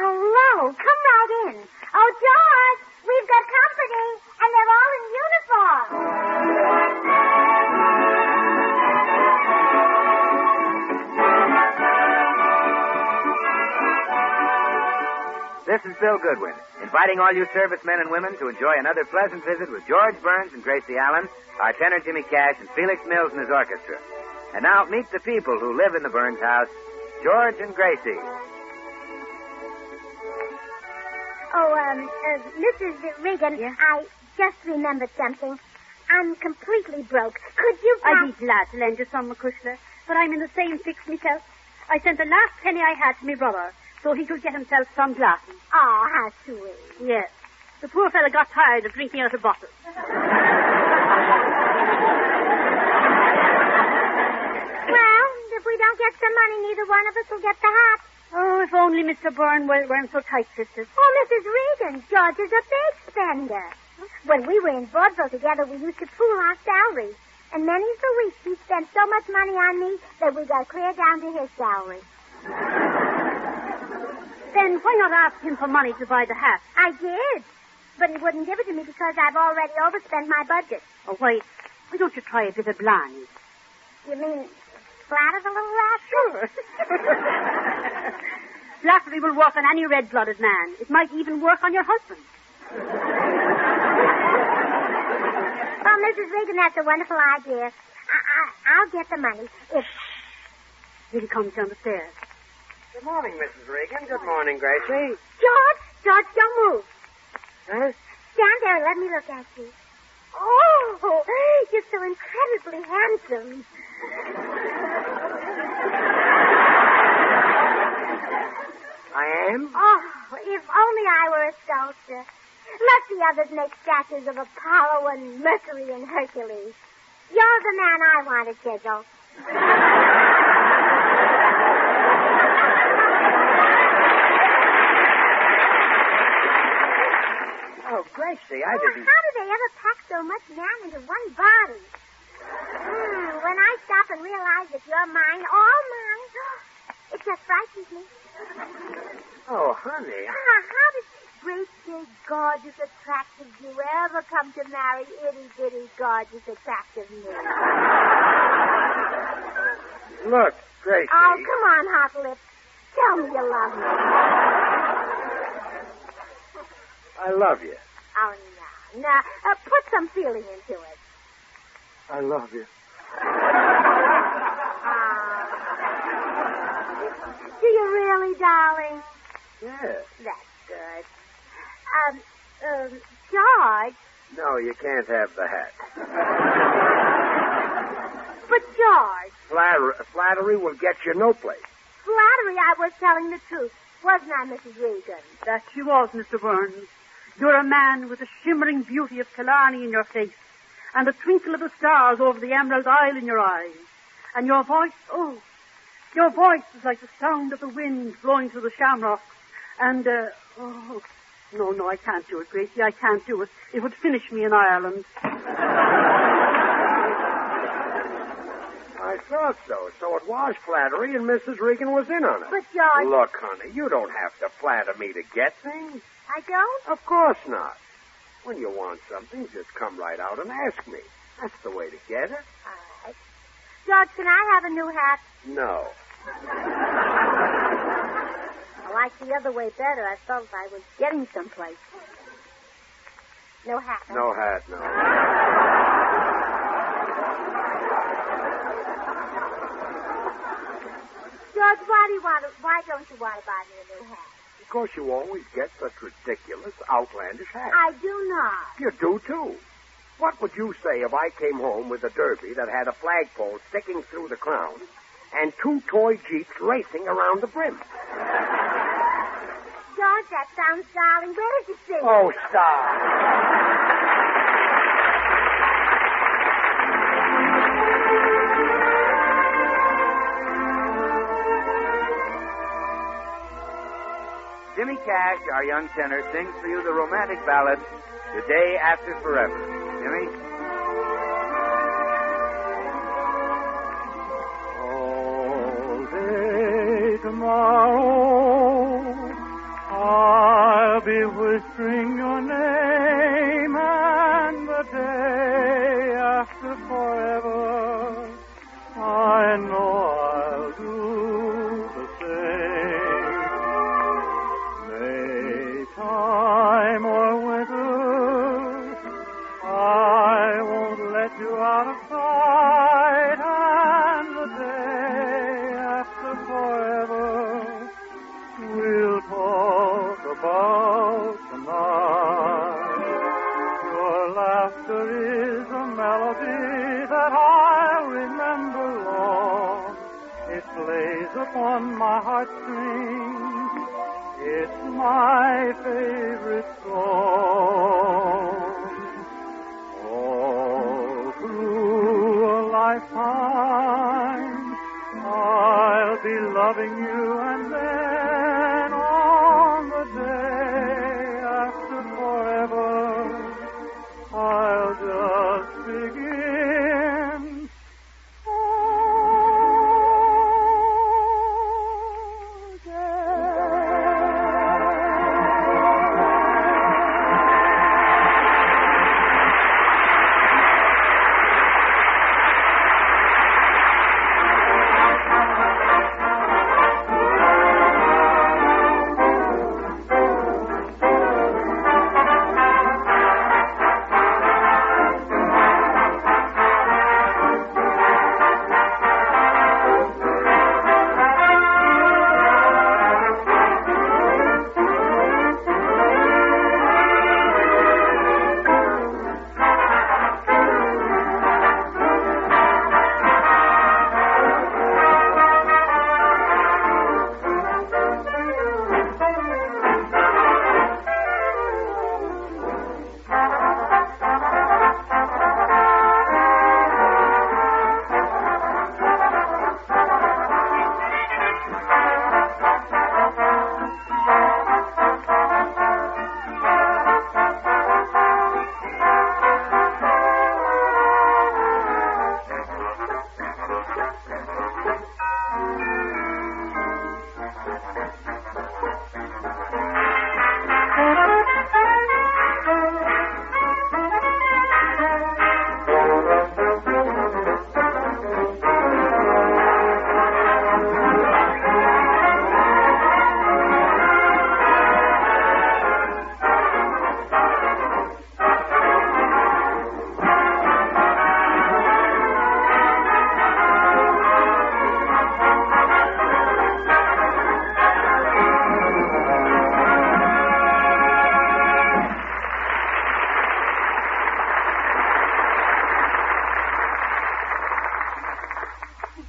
hello. Come right in. Oh, George, we've got company, and they're all in uniform. This is Bill Goodwin, inviting all you servicemen and women to enjoy another pleasant visit with George Burns and Gracie Allen, our tenor Jimmy Cash, and Felix Mills and his orchestra. And now, meet the people who live in the Burns house, George and Gracie. Oh, Mrs. Regan, Yeah? I just remembered something. I'm completely broke. Could you... I'd be glad to lend you some, McCushler, but I'm in the same fix myself. I sent the last penny I had to my brother, so he could get himself some glasses. Oh, how sweet. Yes. The poor fellow got tired of drinking out of bottles. Well, if we don't get some money, neither one of us will get the hat. Oh, if only Mr. Byrne weren't so tight-fisted. Oh, Mrs. Regan, George is a big spender. When we were in vaudeville together, we used to pool our salaries. And many's the week he spent so much money on me that we got clear down to his salary. Then why not ask him for money to buy the hat? I did. But he wouldn't give it to me because I've already overspent my budget. Oh, why don't you try a bit of blind? You mean flatter the little rascal? Sure. Flattery will work on any red-blooded man. It might even work on your husband. Oh, Mrs. Regan, that's a wonderful idea. I'll get the money if... Here he comes down the stairs. Good morning, Mrs. Regan. Good morning, Gracie. George, don't move. Huh? Stand there and let me look at you. Oh, you're so incredibly handsome. I am? Oh, if only I were a sculptor. Let the others make statues of Apollo and Mercury and Hercules. You're the man I want to chisel. Oh, Gracie, I Oh, didn't... how do they ever pack so much man into one body? When I stop and realize that you're mine, all mine, it just frightens me. Oh, honey. How does great, big, gorgeous, attractive you ever come to marry itty-bitty, gorgeous, attractive me? Look, Gracie. Oh, come on, Hot Lips. Tell me you love me. I love you. Oh, no. Now, put some feeling into it. I love you. Do you really, darling? Yes. That's good. George. No, you can't have the hat. But, George. Flattery will get you no place. Flattery, I was telling the truth. Wasn't I, Mrs. Regan? That she was, Mr. Burns. You're a man with the shimmering beauty of Killarney in your face, and the twinkle of the stars over the Emerald Isle in your eyes. And your voice, your voice is like the sound of the wind blowing through the shamrocks. And, no, I can't do it, Gracie. I can't do it. It would finish me in Ireland. I thought so. So it was flattery, and Mrs. Regan was in on it. But, George... Look, honey, you don't have to flatter me to get things. I don't? Of course not. When you want something, just come right out and ask me. That's the way to get it. All right. George, can I have a new hat? No. I like the other way better. I felt I was getting someplace. No hat. Huh? No hat, no. George, why don't you want to buy me a new hat? Because you always get such ridiculous, outlandish hats. I do not. You do, too. What would you say if I came home with a derby that had a flagpole sticking through the crown and 2 toy Jeeps racing around the brim? George, that sounds darling. Where did you see it? Oh, stop. Jimmy Cash, our young tenor, sings for you the romantic ballad, The Day After Forever. Jimmy? All day tomorrow I'll be whispering your name, and the day after forever, I know I'll do the same. Maytime or winter, I won't let you out of sight, and the day after forever, we'll talk about tonight. Your laughter is a melody that I remember long. It plays upon my heartstrings. It's my favorite song. All through a lifetime, I'll be loving you, and then on the day after forever, I'll just begin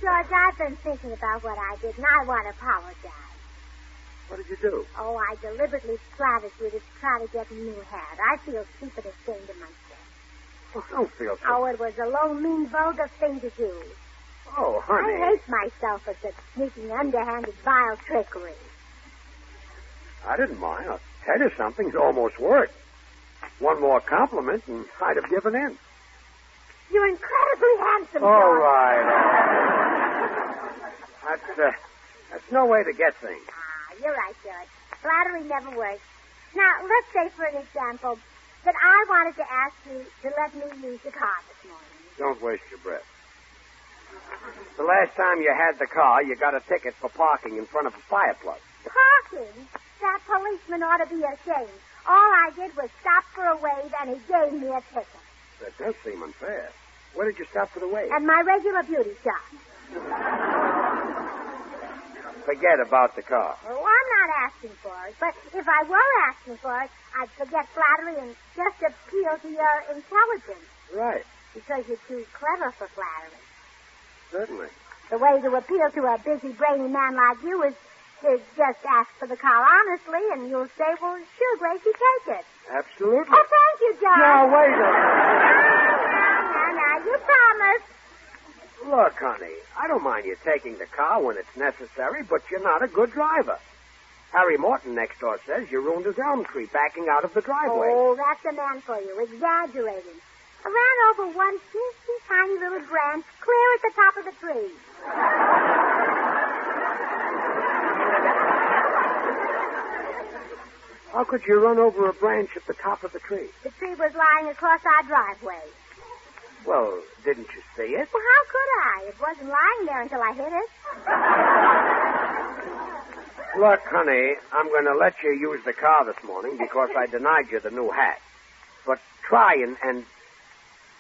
George, I've been thinking about what I did, and I want to apologize. What did you do? Oh, I deliberately flattered you to try to get a new hat. I feel stupid ashamed of myself. Oh, don't feel so. Oh, it was a low, mean, vulgar thing to do. Oh, honey. I hate myself for such sneaking, underhanded, vile trickery. I didn't mind. I'll tell you something. It almost worked. One more compliment, and I'd have given in. You're incredibly handsome, All George. right. That's no way to get things. Ah, you're right, George. Flattery never works. Now, let's say, for an example, that I wanted to ask you to let me use the car this morning. Don't waste your breath. The last time you had the car, you got a ticket for parking in front of a fire plug. Parking? That policeman ought to be ashamed. All I did was stop for a wave, and he gave me a ticket. That does seem unfair. Where did you stop for the wave? At my regular beauty shop. Forget about the car. Well, I'm not asking for it, but if I were asking for it, I'd forget flattery and just appeal to your intelligence. Right. Because you're too clever for flattery. Certainly. The way to appeal to a busy, brainy man like you is to just ask for the car honestly, and you'll say, well, sure, Gracie, take it. Absolutely. Oh, thank you, John. Now, wait a minute. Now, you promised. Look, honey, I don't mind you taking the car when it's necessary, but you're not a good driver. Harry Morton next door says you ruined his elm tree backing out of the driveway. Oh, that's a man for you, exaggerating. I ran over one teensy tiny little branch clear at the top of the tree. How could you run over a branch at the top of the tree? The tree was lying across our driveway. Well, didn't you see it? Well, how could I? It wasn't lying there until I hit it. Look, honey, I'm going to let you use the car this morning because I denied you the new hat. But try and...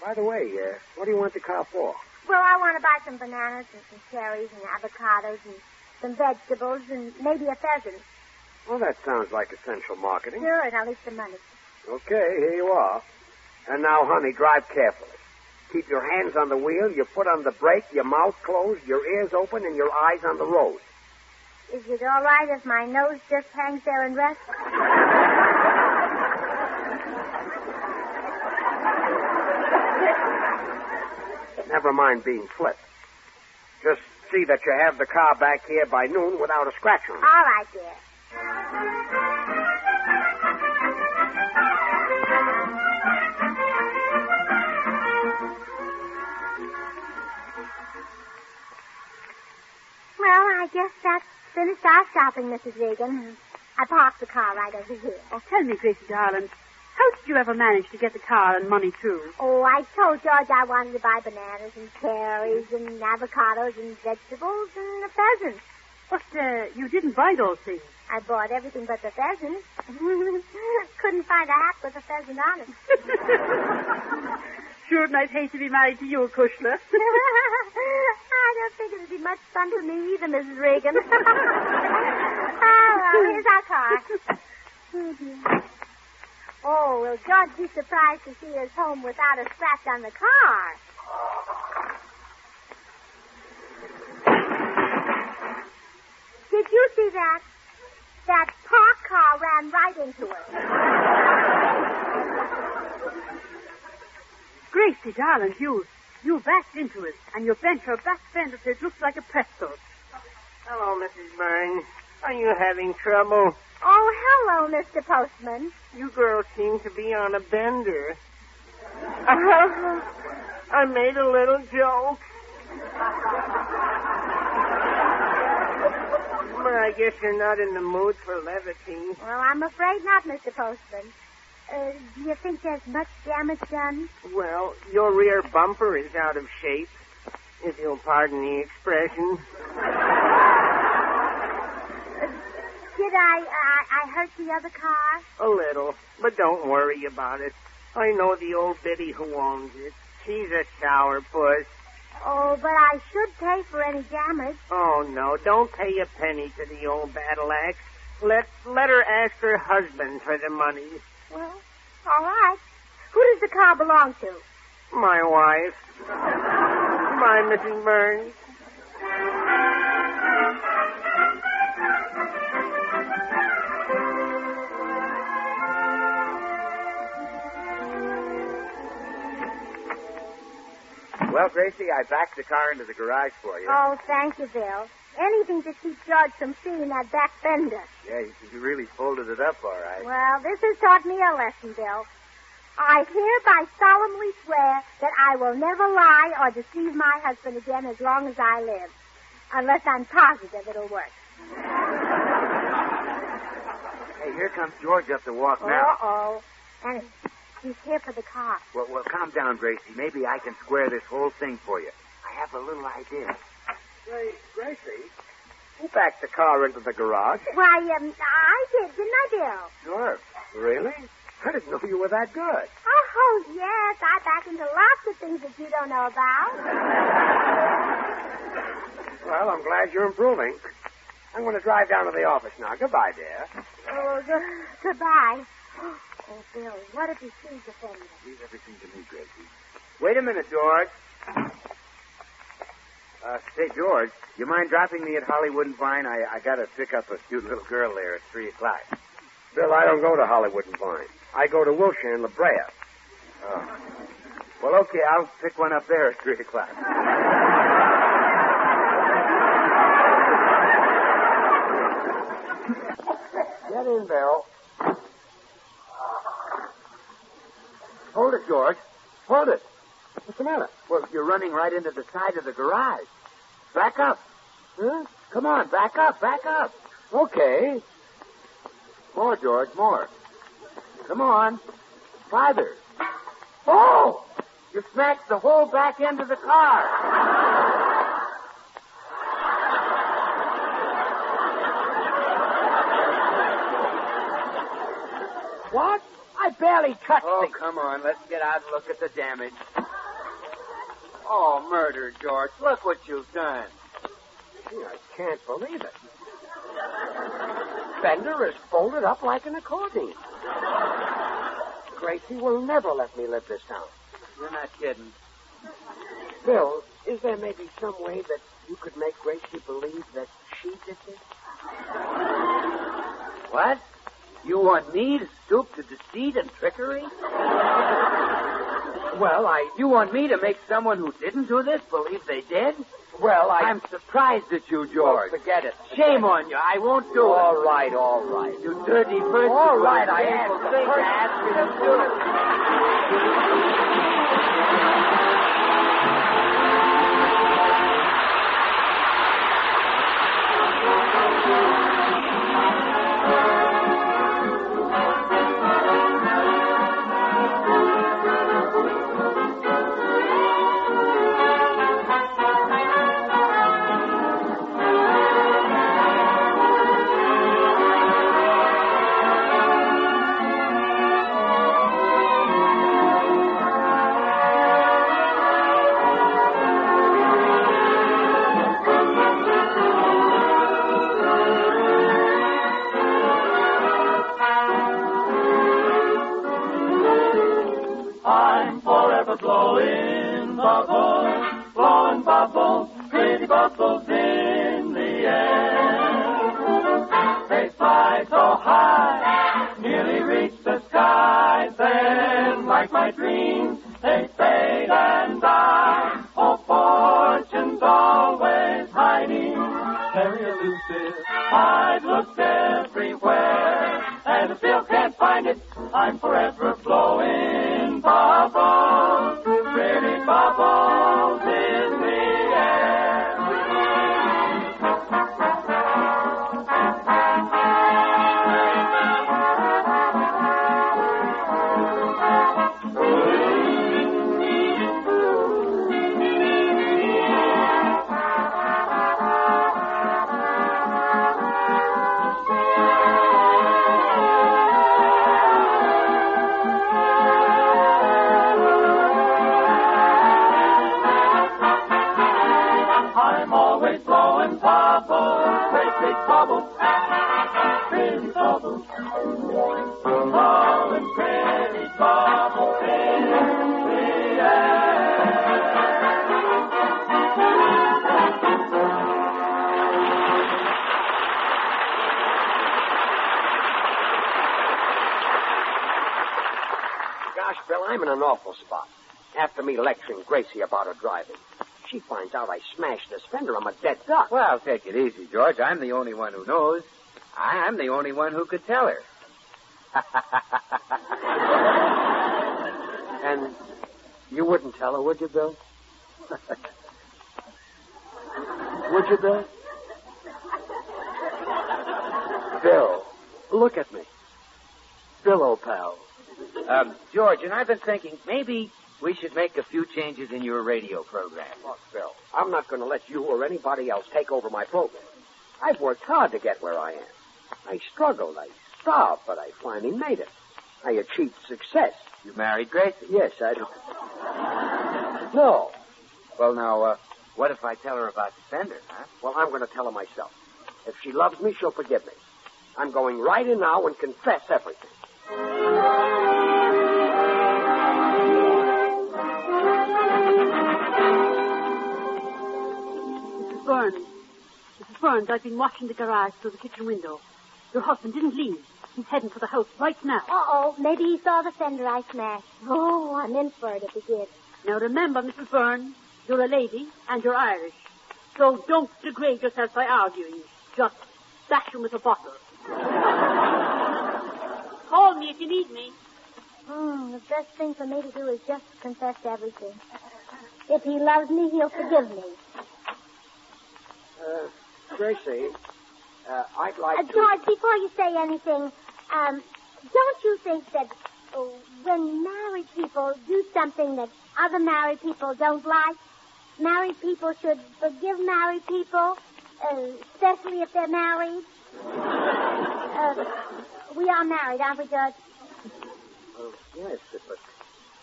By the way, what do you want the car for? Well, I want to buy some bananas and some cherries and avocados and some vegetables and maybe a pheasant. Well, that sounds like essential marketing. Sure, and I'll leave some money. Okay, here you are. And now, honey, drive carefully. Keep your hands on the wheel, your foot on the brake, your mouth closed, your ears open, and your eyes on the road. Is it all right if my nose just hangs there and rests? Never mind being flipped. Just see that you have the car back here by noon without a scratch on it. All right, dear. Well, I guess that's finished our shopping, Mrs. Regan. I parked the car right over here. Oh, tell me, Gracie, darling, how did you ever manage to get the car and money, too? Oh, I told George I wanted to buy bananas and cherries and avocados and vegetables and a pheasant. But you didn't buy those things. I bought everything but the pheasant. Couldn't find a hat with a pheasant on it. Shouldn't I hate to be married to you, Kushler? I don't think it'd be much fun for me either, Mrs. Regan. Oh, well, here's our car. Oh, dear. Oh, will George be surprised to see us home without a scratch on the car? Did you see that? That parked car ran right into us. Gracie, darling, you backed into it, and you bent your back fender so it looks like a presto. Hello, Mrs. Burns. Are you having trouble? Oh, hello, Mr. Postman. You girls seem to be on a bender. I made a little joke. But I guess you're not in the mood for levity. Well, I'm afraid not, Mr. Postman. Do you think there's much damage done? Well, your rear bumper is out of shape, if you'll pardon the expression. Did I hurt the other car? A little, but don't worry about it. I know the old biddy who owns it. She's a sourpuss. Oh, but I should pay for any damage. Oh, no, don't pay a penny to the old battle axe. Let her ask her husband for the money. Well, all right. Who does the car belong to? My wife. Goodbye, Mrs. Burns. Well, Gracie, I backed the car into the garage for you. Oh, thank you, Bill. Anything to keep George from seeing that back fender. Yeah, you really folded it up all right. Well, this has taught me a lesson, Bill. I hereby solemnly swear that I will never lie or deceive my husband again as long as I live. Unless I'm positive it'll work. Hey, here comes George up the walk now. Uh-oh. And he's here for the car. Well, calm down, Gracie. Maybe I can square this whole thing for you. I have a little idea. Say, Gracie, who backed the car into the garage? Why, I did, didn't I, Bill? Sure. Really? I didn't know you were that good. Oh, yes. I back into lots of things that you don't know about. Well, I'm glad you're improving. I'm going to drive down to the office now. Goodbye, dear. Oh, goodbye. Oh, Bill, what if he sees the fender? Leave everything to me, Gracie. Wait a minute, George. Say, George, you mind dropping me at Hollywood and Vine? I got to pick up a cute little girl there at 3 o'clock. Bill, I don't go to Hollywood and Vine. I go to Wilshire and La Brea. Oh. Well, okay, I'll pick one up there at 3 o'clock. Get in, Bill. Hold it, George. Hold it. What's the matter? Well, you're running right into the side of the garage. Back up. Huh? Come on, back up, back up. Okay. More, George, more. Come on. Farther. Oh! You smashed the whole back end of the car. What? I barely touched Oh, the... come on. Let's get out and look at the damage. Oh, murder, George. Look what you've done. Gee, I can't believe it. Fender is folded up like an accordion. Gracie will never let me live this down. You're not kidding. Bill, is there maybe some way that you could make Gracie believe that she did this? What? You want me to stoop to deceit and trickery? Well, You want me to make someone who didn't do this believe they did? Well, I'm surprised at you, George. Well, forget it. Shame on you. I won't do it. All right, all right. You dirty person. All right, I asked asked the thing to ask me to do it. blowing bubbles, pretty bubbles in the air. They fly so high, nearly reach the sky. Then, like my dreams, they fade and die. Oh, fortune's always hiding, very elusive. I've looked everywhere, and still can't find it. I'm forever blowing bubbles, pretty bubbles in the air. I'm always blowing bubbles, great big bubbles, pretty bubbles, blowing pretty bubbles in the air. Gosh, Bill, I'm in an awful spot. After me lecturing Gracie about her driving, she finds out I smashed this fender, I'm a dead duck. Well, take it easy, George. I'm the only one who knows. I'm the only one who could tell her. And you wouldn't tell her, would you, Bill? Would you, Bill? Bill, look at me. Bill, old pal. George, and I've been thinking maybe we should make a few changes in your radio program. Look, Bill, I'm not going to let you or anybody else take over my program. I've worked hard to get where I am. I struggled, I starved, but I finally made it. I achieved success. You married Gracie? Yes, I do. No. Well, now, what if I tell her about the fender, huh? Well, I'm going to tell her myself. If she loves me, she'll forgive me. I'm going right in now and confess everything. Mrs. Burns, I've been watching the garage through the kitchen window. Your husband didn't leave. He's heading for the house right now. Uh-oh, maybe he saw the fender I smashed. Oh, I'm in for it if he did. Now remember, Mrs. Burns, you're a lady and you're Irish. So don't degrade yourself by arguing. Just bash him with a bottle. Call me if you need me. The best thing for me to do is just confess everything. If he loves me, he'll forgive me. Gracie, I'd like to... George, before you say anything, Don't you think that when married people do something that other married people don't like, married people should forgive married people, especially if they're married? We are married, aren't we, George? Oh, yes, but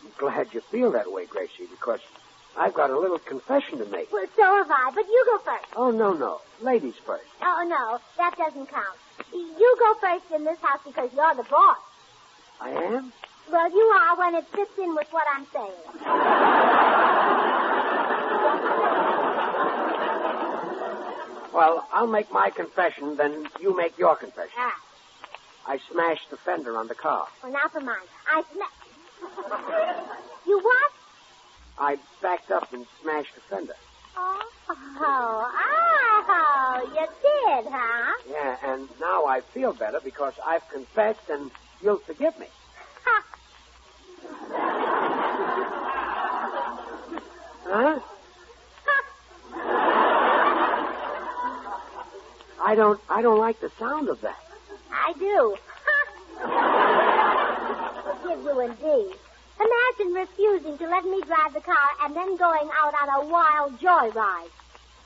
I'm glad you feel that way, Gracie, because I've got a little confession to make. Well, so have I, but you go first. Oh, no. Ladies first. Oh, no, that doesn't count. You go first in this house because you're the boss. I am? Well, you are when it fits in with what I'm saying. Well, I'll make my confession, then you make your confession. Ah. I smashed the fender on the car. Well, now for mine. You what? I backed up and smashed the fender. Oh, you did, huh? Yeah, and now I feel better because I've confessed and you'll forgive me. Ha. Huh? Ha. I don't like the sound of that. I do. Ha. Forgive you indeed. Imagine refusing to let me drive the car and then going out on a wild joyride.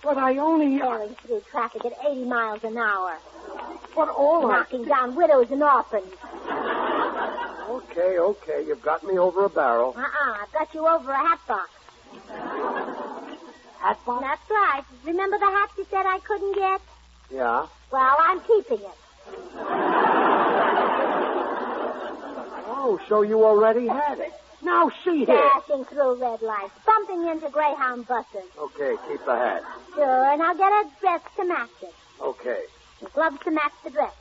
But I only... Tearing through traffic at 80 miles an hour. But all Knocking down widows and orphans. Okay. You've got me over a barrel. I've got you over a hat box. Hat box? That's right. Remember the hat you said I couldn't get? Yeah. Well, I'm keeping it. Oh, so you already had it. Now see here. Dashing through red lights, bumping into Greyhound buses. Okay, keep the hat. Sure, and I'll get a dress to match it. Okay. And gloves to match the dress.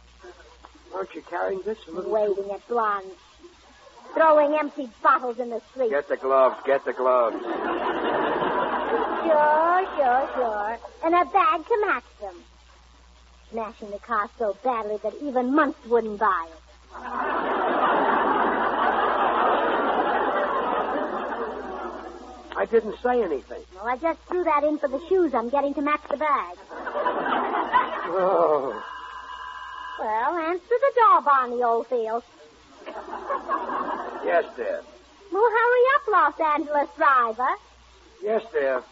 Aren't you carrying this a little? Waving at blondes. Throwing empty bottles in the street. Get the gloves. Sure. And a bag to match them. Smashing the car so badly that even months wouldn't buy it. I didn't say anything. Well, I just threw that in for the shoes I'm getting to match the bag. Oh. Well, answer the door, Barney Oldfield. Yes, dear. Well, hurry up, Los Angeles driver. Yes, dear.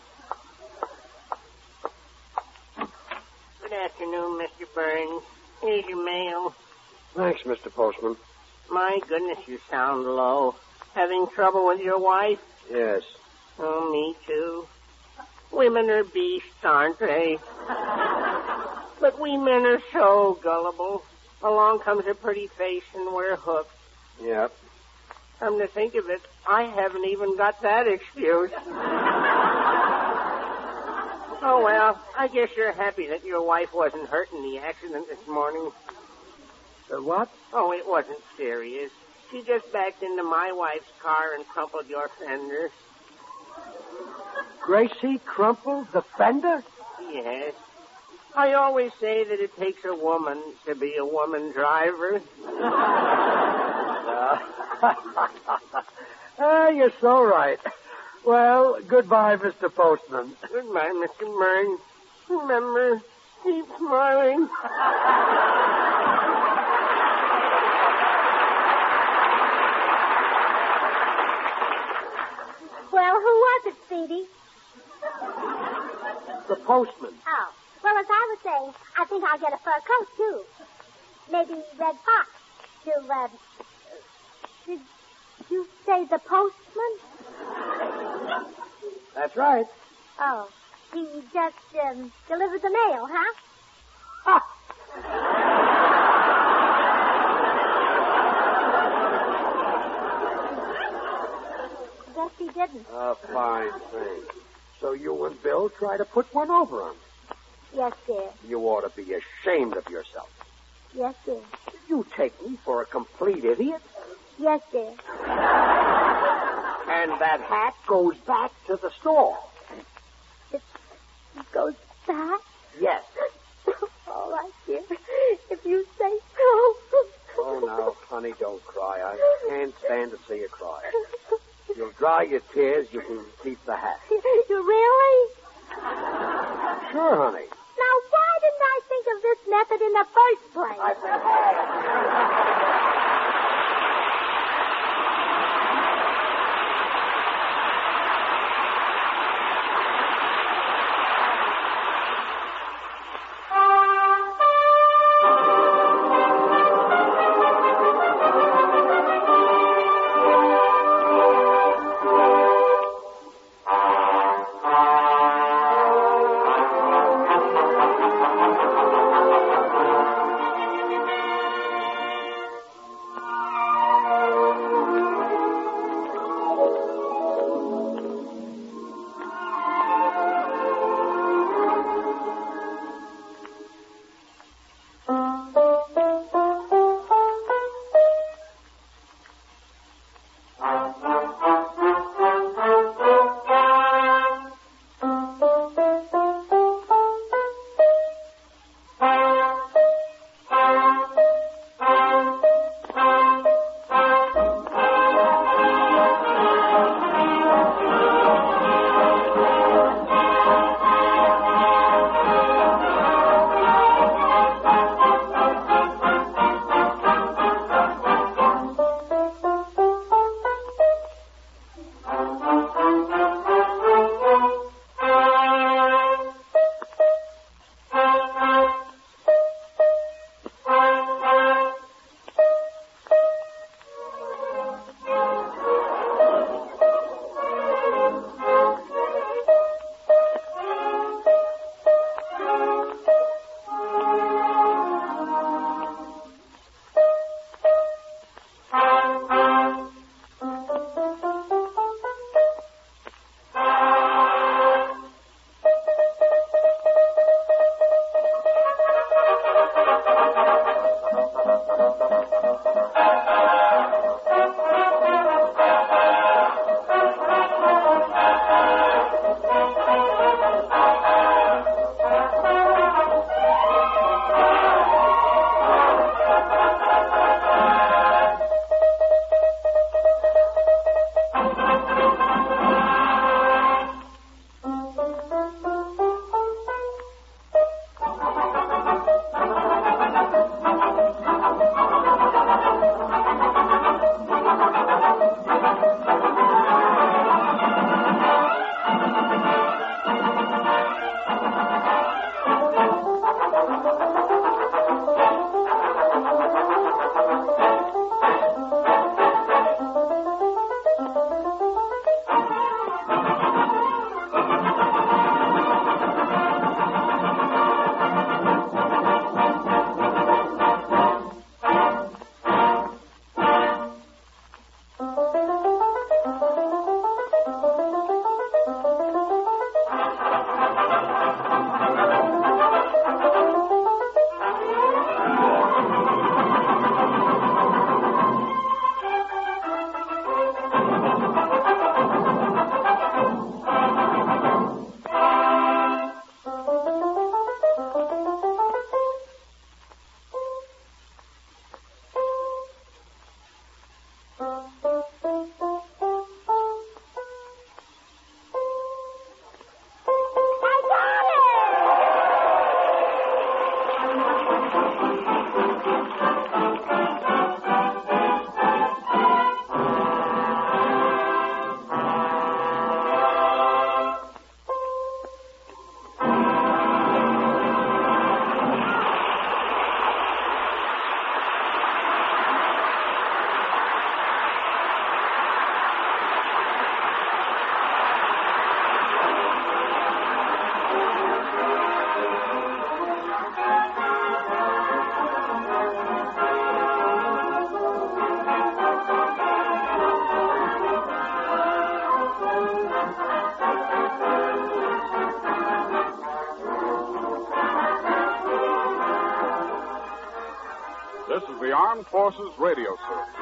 Good afternoon, Mr. Burns. Here's your mail. Thanks, Mr. Postman. My goodness, you sound low. Having trouble with your wife? Yes. Oh, me too. Women are beasts, aren't they? But we men are so gullible. Along comes a pretty face and we're hooked. Yep. Come to think of it, I haven't even got that excuse. Oh, well, I guess you're happy that your wife wasn't hurt in the accident this morning. What? Oh, it wasn't serious. She just backed into my wife's car and crumpled your fender. Gracie crumpled the fender? Yes. I always say that it takes a woman to be a woman driver. You're so right. Well, goodbye, Mr. Postman. Goodbye, Mr. Burns. Remember, keep smiling. Well, who was it, Speedy? The postman. Oh. Well, as I was saying, I think I'll get a fur coat, too. Maybe red fox. Did you say the postman? That's right. Oh. He just, delivered the mail, huh? Ha! Guess he didn't. A fine thing. So you and Bill try to put one over on me. Yes, dear. You ought to be ashamed of yourself. Yes, dear. You take me for a complete idiot. Yes, dear. And that hat goes back to the store. It goes back? Yes. All right, dear. If you say so. Oh, now, honey, don't cry. I can't stand to see you cry. You'll dry your tears. You can keep the hat. You really? Sure, honey. Now, why didn't I think of this method in the first place? the Armed Forces Radio Service.